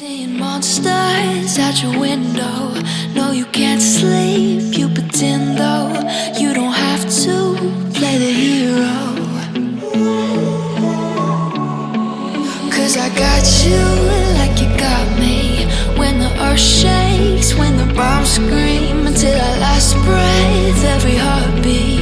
Seeing monsters out your window. No, you can't sleep, you pretend though. You don't have to play the hero. 'Cause I got you like you got me. When the earth shakes, when the bombs scream, until our last breath, every heartbeat.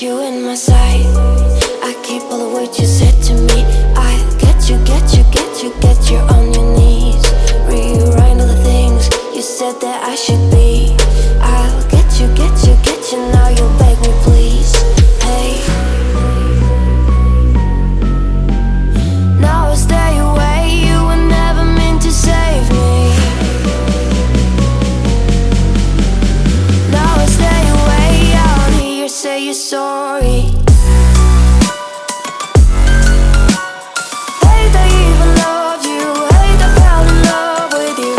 You in my sight, I keep all the words you said to me. I'll get you, get you, get you, get you on your knees. Rewrite all the things you said that I should be. I'll get you, get you, get you, now you beg me please. Hey, now I stay away, you were never meant to save me. Now I stay away, I don't hear you say you're sorry. Hate I even loved you, hate I fell in love with you.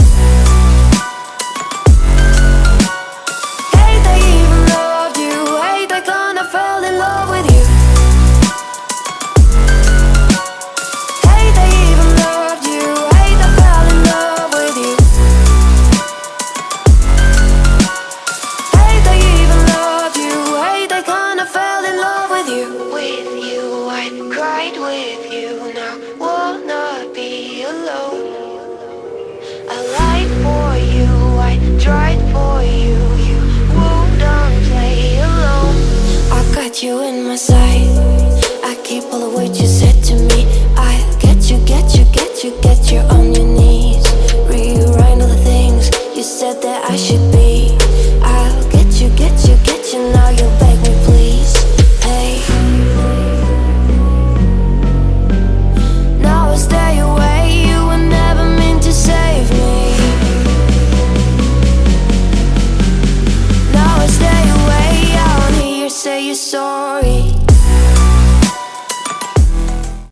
say you're sorry.